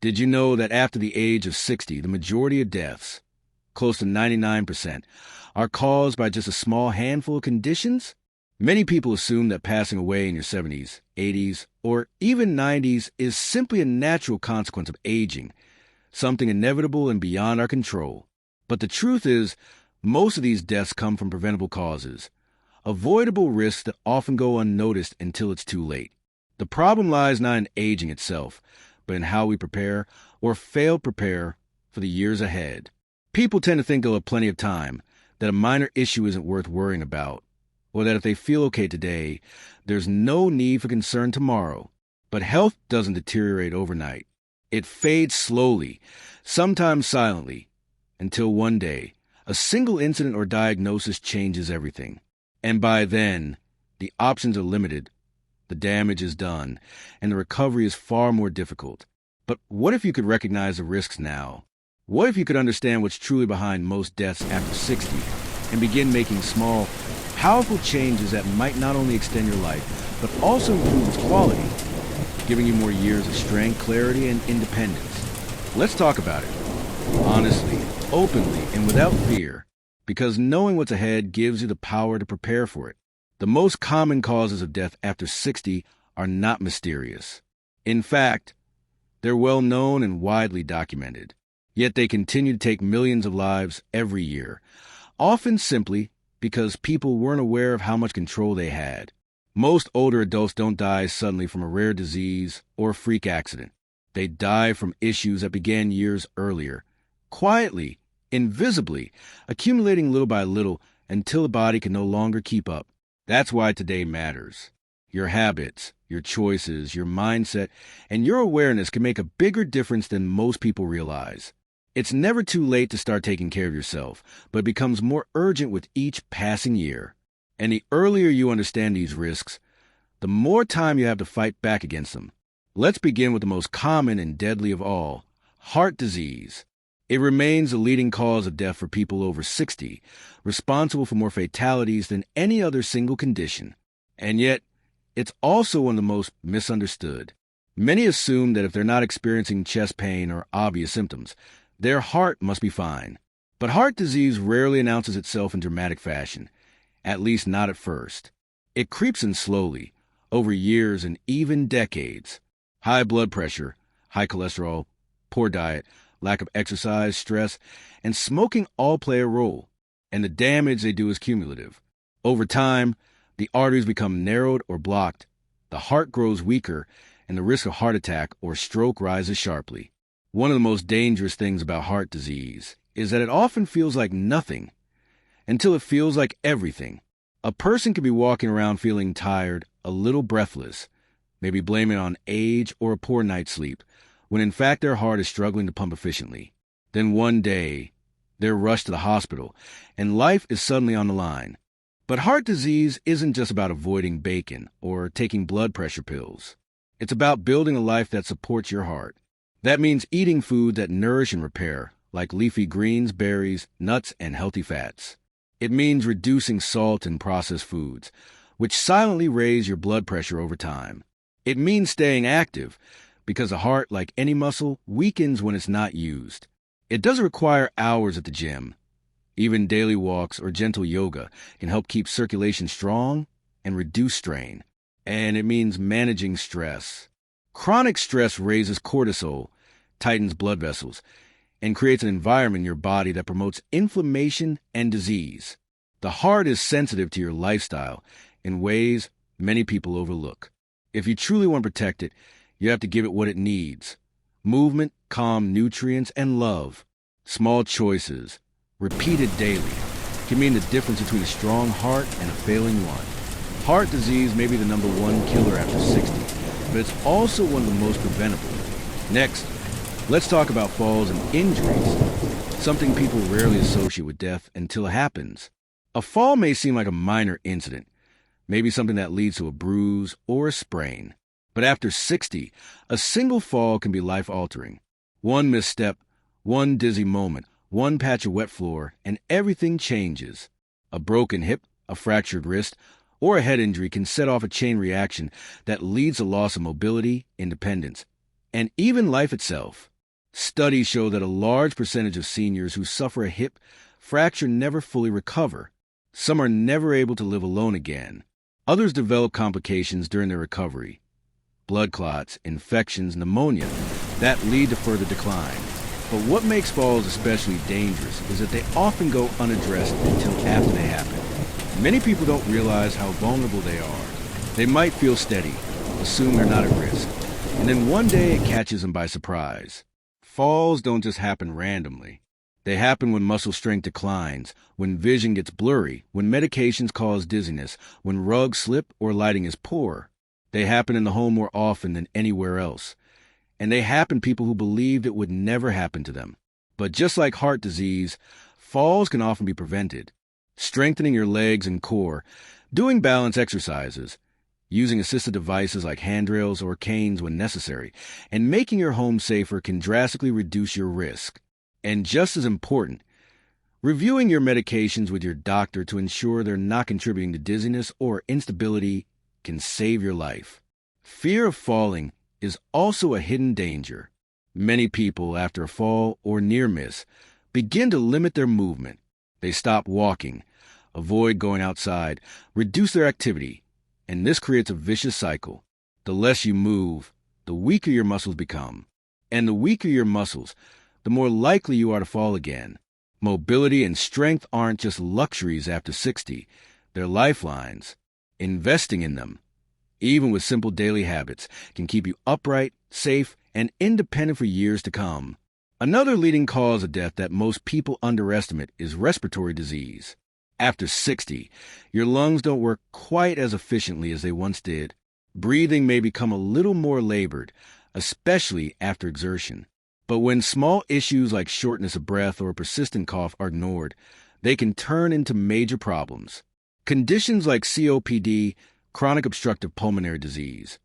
Did you know that after the age of 60, the majority of deaths, close to 99%, are caused by just a small handful of conditions? Many people assume that passing away in your 70s, 80s, or even 90s is simply a natural consequence of aging, something inevitable and beyond our control. But the truth is, most of these deaths come from preventable causes, avoidable risks that often go unnoticed until it's too late. The problem lies not in aging itself, but in how we prepare or fail to prepare for the years ahead. People tend to think they'll have plenty of time, that a minor issue isn't worth worrying about, or that if they feel okay today, there's no need for concern tomorrow. But health doesn't deteriorate overnight. It fades slowly, sometimes silently, until one day, a single incident or diagnosis changes everything. And by then, the options are limited, the damage is done, and the recovery is far more difficult. But what if you could recognize the risks now? What if you could understand what's truly behind most deaths after 60 and begin making small, powerful changes that might not only extend your life, but also improve its quality, giving you more years of strength, clarity, and independence? Let's talk about it, honestly, openly, and without fear, because knowing what's ahead gives you the power to prepare for it. The most common causes of death after 60 are not mysterious. In fact, they're well known and widely documented. Yet they continue to take millions of lives every year, often simply because people weren't aware of how much control they had. Most older adults don't die suddenly from a rare disease or a freak accident. They die from issues that began years earlier, quietly, invisibly, accumulating little by little until the body can no longer keep up. That's why today matters. Your habits, your choices, your mindset, and your awareness can make a bigger difference than most people realize. It's never too late to start taking care of yourself, but it becomes more urgent with each passing year. And the earlier you understand these risks, the more time you have to fight back against them. Let's begin with the most common and deadly of all, heart disease. It remains the leading cause of death for people over 60, responsible for more fatalities than any other single condition. And yet, it's also one of the most misunderstood. Many assume that if they're not experiencing chest pain or obvious symptoms, their heart must be fine. But heart disease rarely announces itself in dramatic fashion, at least not at first. It creeps in slowly, over years and even decades. High blood pressure, high cholesterol, poor diet, lack of exercise, stress, and smoking all play a role, and the damage they do is cumulative. Over time, the arteries become narrowed or blocked, the heart grows weaker, and the risk of heart attack or stroke rises sharply. One of the most dangerous things about heart disease is that it often feels like nothing until it feels like everything. A person can be walking around feeling tired, a little breathless, maybe blaming it on age or a poor night's sleep, when in fact their heart is struggling to pump efficiently. Then one day, they're rushed to the hospital, and life is suddenly on the line. But heart disease isn't just about avoiding bacon or taking blood pressure pills. It's about building a life that supports your heart. That means eating food that nourish and repair, like leafy greens, berries, nuts, and healthy fats. It means reducing salt and processed foods, which silently raise your blood pressure over time. It means staying active, because the heart, like any muscle, weakens when it's not used. It doesn't require hours at the gym. Even daily walks or gentle yoga can help keep circulation strong and reduce strain. And it means managing stress. Chronic stress raises cortisol, tightens blood vessels, and creates an environment in your body that promotes inflammation and disease. The heart is sensitive to your lifestyle in ways many people overlook. If you truly want to protect it, you have to give it what it needs: movement, calm, nutrients, and love. Small choices, repeated daily, can mean the difference between a strong heart and a failing one. Heart disease may be the #1 killer after 60, but it's also one of the most preventable. Next, let's talk about falls and injuries, something people rarely associate with death until it happens. A fall may seem like a minor incident, maybe something that leads to a bruise or a sprain. But after 60, a single fall can be life-altering. One misstep, one dizzy moment, one patch of wet floor, and everything changes. A broken hip, a fractured wrist, or a head injury can set off a chain reaction that leads to loss of mobility, independence, and even life itself. Studies show that a large percentage of seniors who suffer a hip fracture never fully recover. Some are never able to live alone again. Others develop complications during their recovery. Blood clots, infections, pneumonia that lead to further decline. But what makes falls especially dangerous is that they often go unaddressed until after they happen. Many people don't realize how vulnerable they are. They might feel steady, assume they're not at risk, and then one day it catches them by surprise. Falls don't just happen randomly. They happen when muscle strength declines, when vision gets blurry, when medications cause dizziness, when rugs slip or lighting is poor. They happen in the home more often than anywhere else. And they happen to people who believed it would never happen to them. But just like heart disease, falls can often be prevented. Strengthening your legs and core, doing balance exercises, using assisted devices like handrails or canes when necessary, and making your home safer can drastically reduce your risk. And just as important, reviewing your medications with your doctor to ensure they're not contributing to dizziness or instability can save your life. Fear of falling is also a hidden danger. Many people, after a fall or near miss, begin to limit their movement. They stop walking, avoid going outside, reduce their activity, and this creates a vicious cycle. The less you move, the weaker your muscles become. And the weaker your muscles, the more likely you are to fall again. Mobility and strength aren't just luxuries after 60. They're lifelines. Investing in them, even with simple daily habits, can keep you upright, safe, and independent for years to come. Another leading cause of death that most people underestimate is respiratory disease. After 60, your lungs don't work quite as efficiently as they once did. Breathing may become a little more labored, especially after exertion. But when small issues like shortness of breath or persistent cough are ignored, they can turn into major problems. Conditions like COPD, chronic obstructive pulmonary disease,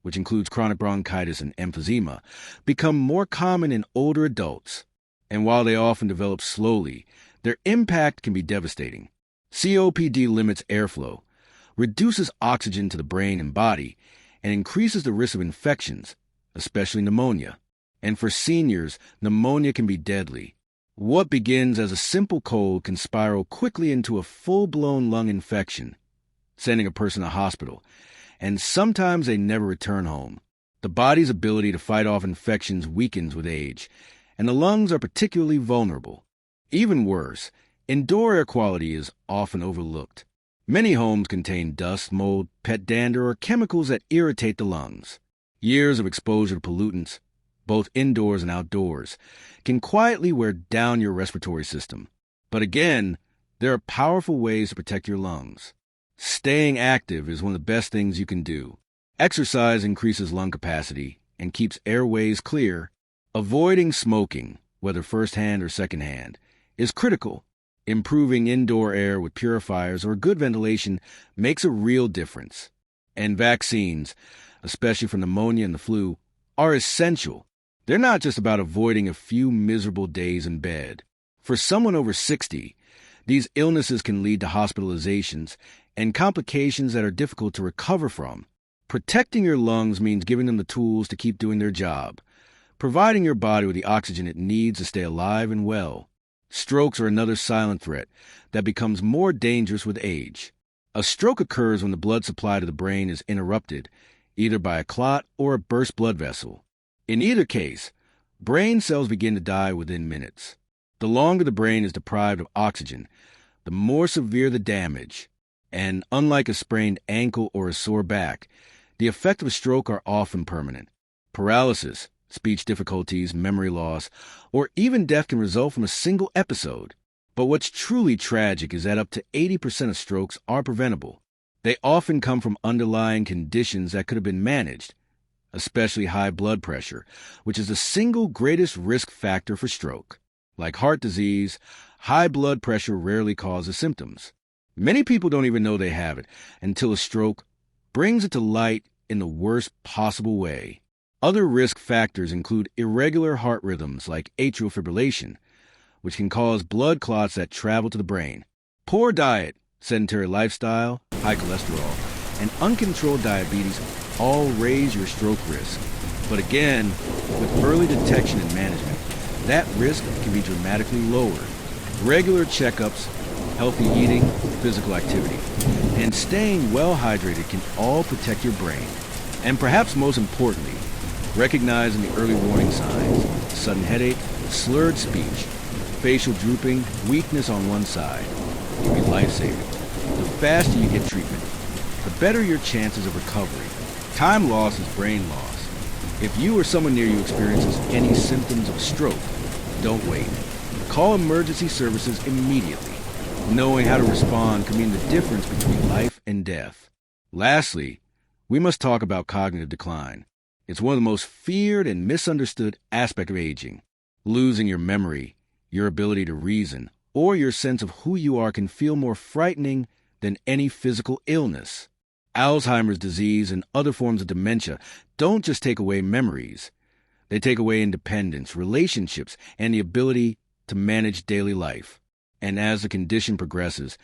which includes chronic bronchitis and emphysema, become more common in older adults. And while they often develop slowly, their impact can be devastating. COPD limits airflow, reduces oxygen to the brain and body, and increases the risk of infections, especially pneumonia. And for seniors, pneumonia can be deadly. What begins as a simple cold can spiral quickly into a full-blown lung infection, sending a person to hospital, and sometimes they never return home. The body's ability to fight off infections weakens with age, and the lungs are particularly vulnerable. Even worse, indoor air quality is often overlooked. Many homes contain dust, mold, pet dander, or chemicals that irritate the lungs. Years of exposure to pollutants, both indoors and outdoors, can quietly wear down your respiratory system. But again, there are powerful ways to protect your lungs. Staying active is one of the best things you can do. Exercise increases lung capacity and keeps airways clear. Avoiding smoking, whether firsthand or secondhand, is critical. Improving indoor air with purifiers or good ventilation makes a real difference. And vaccines, especially for pneumonia and the flu, are essential. They're not just about avoiding a few miserable days in bed. For someone over 60, these illnesses can lead to hospitalizations and complications that are difficult to recover from. Protecting your lungs means giving them the tools to keep doing their job, providing your body with the oxygen it needs to stay alive and well. Strokes are another silent threat that becomes more dangerous with age. A stroke occurs when the blood supply to the brain is interrupted, either by a clot or a burst blood vessel. In either case, brain cells begin to die within minutes. The longer the brain is deprived of oxygen, the more severe the damage. And unlike a sprained ankle or a sore back, the effects of a stroke are often permanent. Paralysis, speech difficulties, memory loss, or even death can result from a single episode. But what's truly tragic is that up to 80% of strokes are preventable. They often come from underlying conditions that could have been managed, especially high blood pressure, which is the single greatest risk factor for stroke. Like heart disease, high blood pressure rarely causes symptoms. Many people don't even know they have it until a stroke brings it to light in the worst possible way. Other risk factors include irregular heart rhythms like atrial fibrillation, which can cause blood clots that travel to the brain. Poor diet, sedentary lifestyle, high cholesterol, and uncontrolled diabetes all raise your stroke risk. But again, with early detection and management, that risk can be dramatically lowered. Regular checkups, healthy eating, physical activity, and staying well hydrated can all protect your brain. And perhaps most importantly, recognizing the early warning signs: sudden headache, slurred speech, facial drooping, weakness on one side, can be life-saving. The faster you get treatment, the better your chances of recovery. Time loss is brain loss. If you or someone near you experiences any symptoms of stroke, don't wait. Call emergency services immediately. Knowing how to respond can mean the difference between life and death. Lastly, we must talk about cognitive decline. It's one of the most feared and misunderstood aspects of aging. Losing your memory, your ability to reason, or your sense of who you are can feel more frightening than any physical illness. Alzheimer's disease and other forms of dementia don't just take away memories. They take away independence, relationships, and the ability to manage daily life. And as the condition progresses,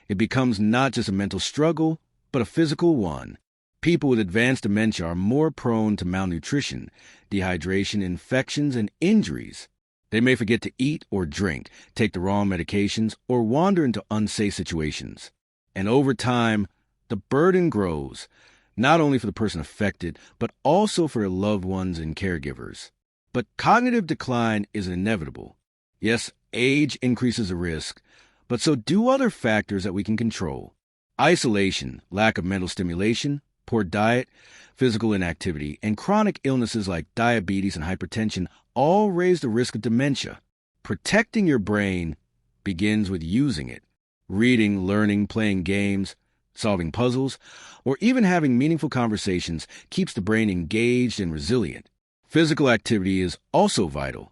it becomes not just a mental struggle, but a physical one. People with advanced dementia are more prone to malnutrition, dehydration, infections, and injuries. They may forget to eat or drink, take the wrong medications, or wander into unsafe situations. And over time, the burden grows, not only for the person affected, but also for their loved ones and caregivers. But cognitive decline is inevitable. Yes, age increases the risk, but so do other factors that we can control. Isolation, lack of mental stimulation, poor diet, physical inactivity, and chronic illnesses like diabetes and hypertension all raise the risk of dementia. Protecting your brain begins with using it. Reading, learning, playing games, solving puzzles, or even having meaningful conversations keeps the brain engaged and resilient. Physical activity is also vital.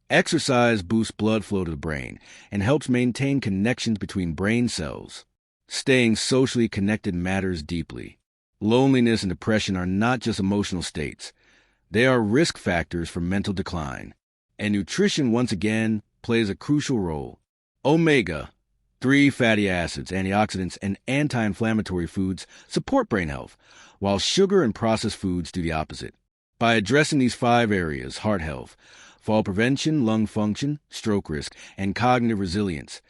Exercise boosts blood flow to the brain and helps maintain connections between brain cells. Staying socially connected matters deeply. Loneliness and depression are not just emotional states. They are risk factors for mental decline. And nutrition, once again, plays a crucial role. Omega-3 fatty acids, antioxidants, and anti-inflammatory foods support brain health, while sugar and processed foods do the opposite. By addressing these 5 areas, heart health, fall prevention, lung function, stroke risk, and cognitive resilience,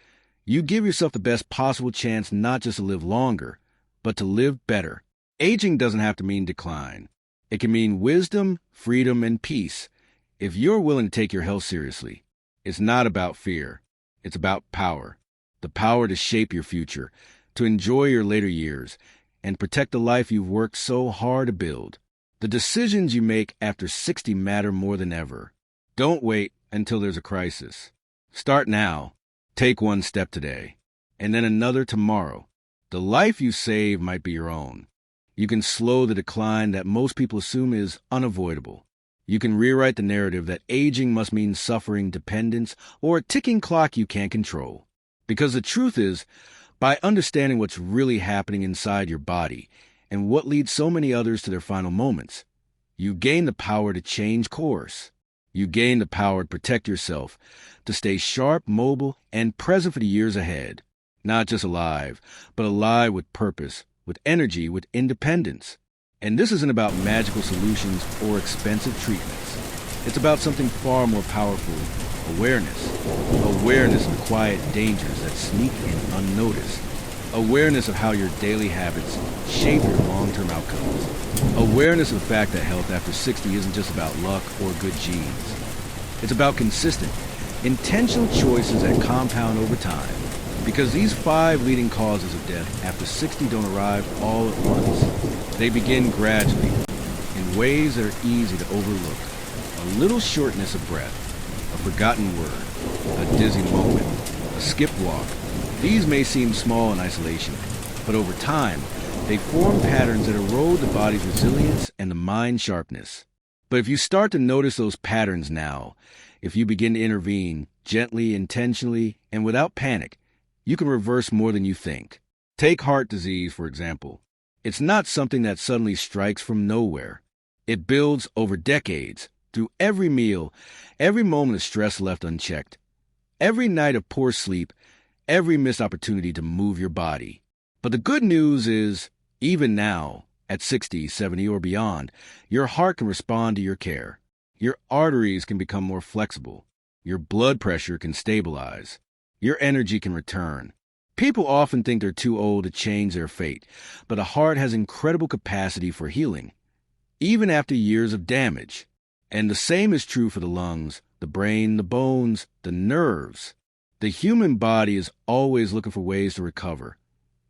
you give yourself the best possible chance not just to live longer, but to live better. Aging doesn't have to mean decline. It can mean wisdom, freedom, and peace if you're willing to take your health seriously. It's not about fear. It's about power. The power to shape your future, to enjoy your later years, and protect the life you've worked so hard to build. The decisions you make after 60 matter more than ever. Don't wait until there's a crisis. Start now. Take one step today, and then another tomorrow. The life you save might be your own. You can slow the decline that most people assume is unavoidable. You can rewrite the narrative that aging must mean suffering, dependence, or a ticking clock you can't control. Because the truth is, by understanding what's really happening inside your body and what leads so many others to their final moments, you gain the power to change course. You gain the power to protect yourself, to stay sharp, mobile, and present for the years ahead. Not just alive, but alive with purpose, with energy, with independence. And this isn't about magical solutions or expensive treatments. It's about something far more powerful: awareness. Awareness of the quiet dangers that sneak in unnoticed. Awareness of how your daily habits shape your long-term outcomes. Awareness of the fact that health after 60 isn't just about luck or good genes. It's about consistent, intentional choices that compound over time. Because these 5 leading causes of death after 60 don't arrive all at once. They begin gradually, in ways that are easy to overlook. A little shortness of breath, a forgotten word, a dizzy moment, a skipped walk. These may seem small in isolation, but over time, they form patterns that erode the body's resilience and the mind's sharpness. But if you start to notice those patterns now, if you begin to intervene gently, intentionally, and without panic, you can reverse more than you think. Take heart disease, for example. It's not something that suddenly strikes from nowhere. It builds over decades, through every meal, every moment of stress left unchecked, every night of poor sleep, every missed opportunity to move your body. But the good news is, even now, at 60, 70, or beyond, your heart can respond to your care. Your arteries can become more flexible. Your blood pressure can stabilize. Your energy can return. People often think they're too old to change their fate, but a heart has incredible capacity for healing, even after years of damage. And the same is true for the lungs, the brain, the bones, the nerves. The human body is always looking for ways to recover,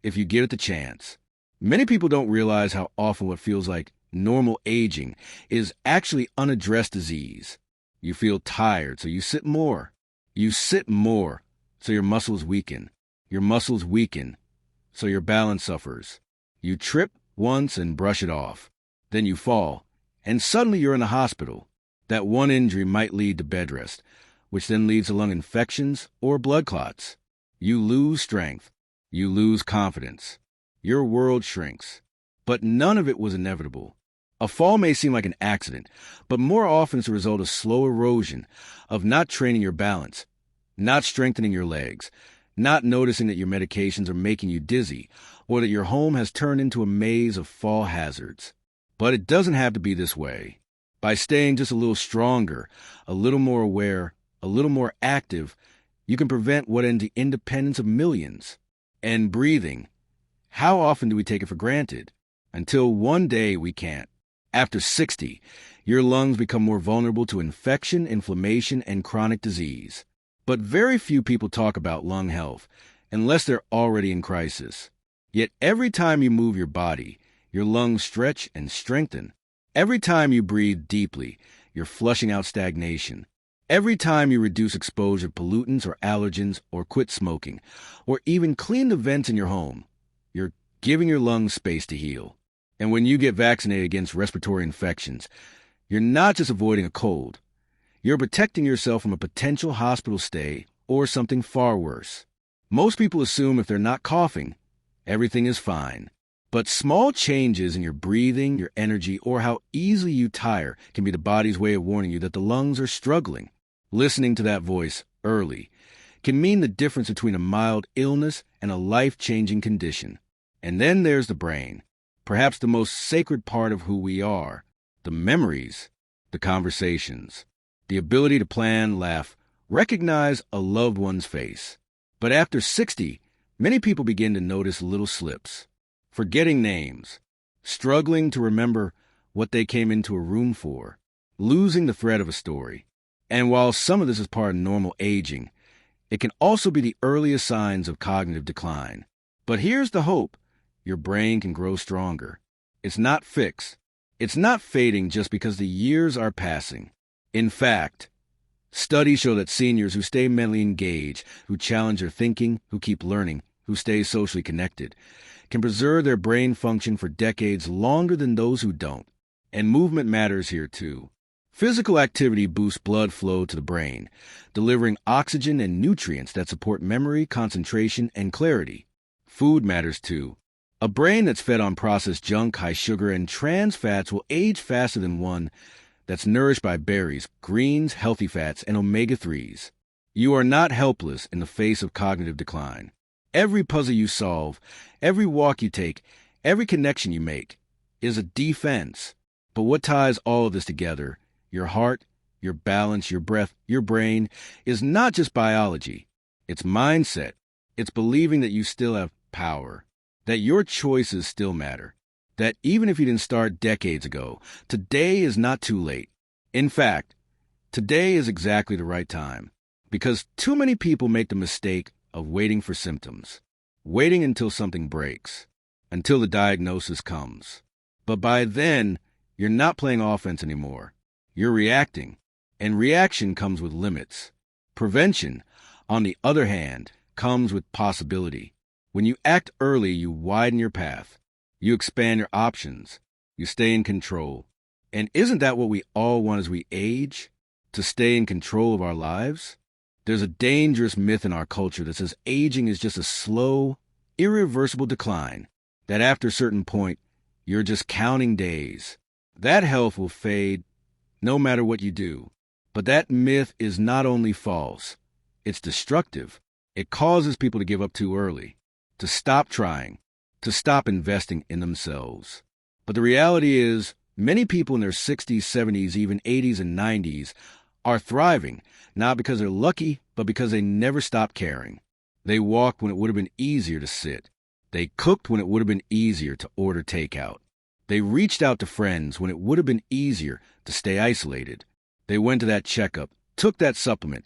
if you give it the chance. Many people don't realize how often what feels like normal aging is actually unaddressed disease. You feel tired, so you sit more. You sit more, so your muscles weaken. Your muscles weaken, so your balance suffers. You trip once and brush it off. Then you fall, and suddenly you're in the hospital. That one injury might lead to bed rest, which then leads to lung infections or blood clots. You lose strength. You lose confidence. Your world shrinks. But none of it was inevitable. A fall may seem like an accident, but more often it's a result of slow erosion, of not training your balance, not strengthening your legs, not noticing that your medications are making you dizzy, or that your home has turned into a maze of fall hazards. But it doesn't have to be this way. By staying just a little stronger, a little more aware, a little more active, you can prevent what ends the independence of millions. And breathing. How often do we take it for granted? Until one day we can't. After 60, your lungs become more vulnerable to infection, inflammation, and chronic disease. But very few people talk about lung health, unless they're already in crisis. Yet every time you move your body, your lungs stretch and strengthen. Every time you breathe deeply, you're flushing out stagnation. Every time you reduce exposure to pollutants or allergens, or quit smoking, or even clean the vents in your home, you're giving your lungs space to heal. And when you get vaccinated against respiratory infections, you're not just avoiding a cold. You're protecting yourself from a potential hospital stay or something far worse. Most people assume if they're not coughing, everything is fine. But small changes in your breathing, your energy, or how easily you tire can be the body's way of warning you that the lungs are struggling. Listening to that voice early can mean the difference between a mild illness and a life-changing condition. And then there's the brain, perhaps the most sacred part of who we are. The memories, the conversations, the ability to plan, laugh, recognize a loved one's face. But after 60, many people begin to notice little slips. Forgetting names, struggling to remember what they came into a room for, losing the thread of a story. And while some of this is part of normal aging, it can also be the earliest signs of cognitive decline. But here's the hope. Your brain can grow stronger. It's not fixed. It's not fading just because the years are passing. In fact, studies show that seniors who stay mentally engaged, who challenge their thinking, who keep learning, who stay socially connected, can preserve their brain function for decades longer than those who don't. And movement matters here too. Physical activity boosts blood flow to the brain, delivering oxygen and nutrients that support memory, concentration, and clarity. Food matters too. A brain that's fed on processed junk, high sugar, and trans fats will age faster than one that's nourished by berries, greens, healthy fats, and omega-3s. You are not helpless in the face of cognitive decline. Every puzzle you solve, every walk you take, every connection you make is a defense. But what ties all of this together, your heart, your balance, your breath, your brain, is not just biology. It's mindset. It's believing that you still have power, that your choices still matter, that even if you didn't start decades ago, today is not too late. In fact, today is exactly the right time, because too many people make the mistake of waiting for symptoms, waiting until something breaks, until the diagnosis comes. But by then, you're not playing offense anymore. You're reacting, and reaction comes with limits. Prevention, on the other hand, comes with possibility. When you act early, you widen your path. You expand your options. You stay in control. And isn't that what we all want as we age? To stay in control of our lives? There's a dangerous myth in our culture that says aging is just a slow, irreversible decline, that after a certain point, you're just counting days. That health will fade no matter what you do. But that myth is not only false, it's destructive. It causes people to give up too early, to stop trying, to stop investing in themselves. But the reality is, many people in their 60s, 70s, even 80s and 90s are thriving, not because they're lucky, but because they never stopped caring. They walked when it would have been easier to sit. They cooked when it would have been easier to order takeout. They reached out to friends when it would have been easier to stay isolated. They went to that checkup, took that supplement,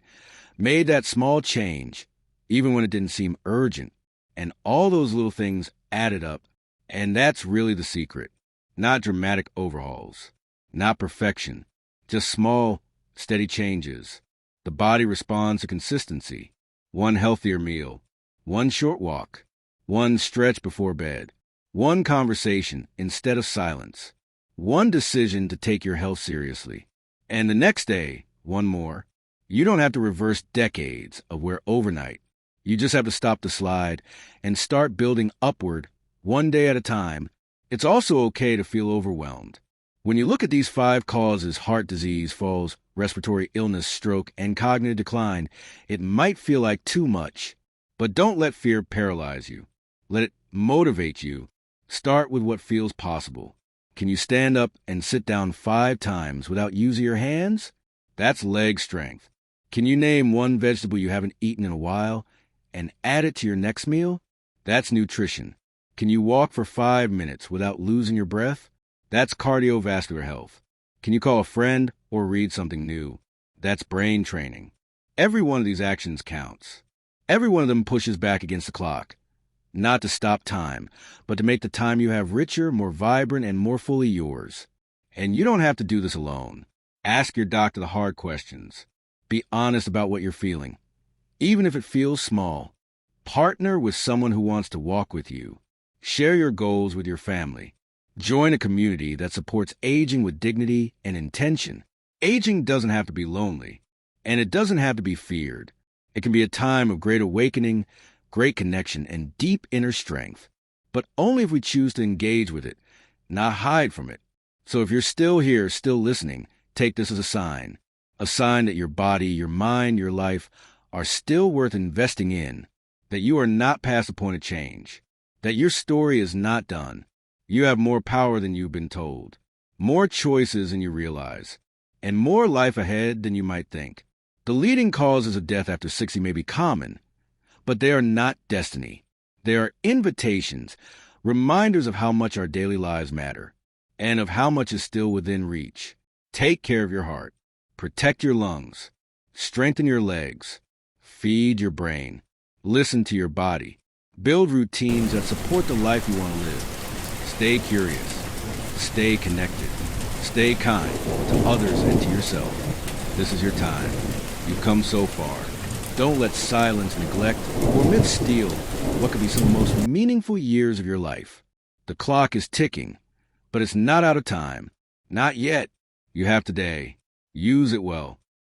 made that small change, even when it didn't seem urgent. And all those little things added up. And that's really the secret. Not dramatic overhauls, not perfection, just small, steady changes. The body responds to consistency. One healthier meal, one short walk, one stretch before bed, one conversation instead of silence, one decision to take your health seriously. And the next day, one more. You don't have to reverse decades of wear overnight. You just have to stop the slide and start building upward one day at a time. It's also okay to feel overwhelmed. When you look at these 5 causes, heart disease, falls, respiratory illness, stroke, and cognitive decline, it might feel like too much. But don't let fear paralyze you. Let it motivate you. Start with what feels possible. Can you stand up and sit down 5 times without using your hands? That's leg strength. Can you name one vegetable you haven't eaten in a while and add it to your next meal? That's nutrition. Can you walk for 5 minutes without losing your breath? That's cardiovascular health. Can you call a friend or read something new? That's brain training. Every one of these actions counts. Every one of them pushes back against the clock. Not to stop time, but to make the time you have richer, more vibrant, and more fully yours. And you don't have to do this alone. Ask your doctor the hard questions. Be honest about what you're feeling, even if it feels small. Partner with someone who wants to walk with you. Share your goals with your family. Join a community that supports aging with dignity and intention. Aging doesn't have to be lonely, and it doesn't have to be feared. It can be a time of great awakening, great connection, and deep inner strength. But only if we choose to engage with it, not hide from it. So if you're still here, still listening, take this as a sign that your body, your mind, your life are still worth investing in, that you are not past the point of change, that your story is not done. You have more power than you've been told, more choices than you realize, and more life ahead than you might think. The leading causes of death after 60 may be common, but they are not destiny. They are invitations, reminders of how much our daily lives matter, and of how much is still within reach. Take care of your heart, protect your lungs, strengthen your legs, feed your brain, listen to your body, build routines that support the life you want to live. Stay curious, stay connected, stay kind to others and to yourself. This is your time. You've come so far. Don't let silence, neglect, or myth steal what could be some of the most meaningful years of your life. The clock is ticking, but it's not out of time. Not yet. You have today. Use it well.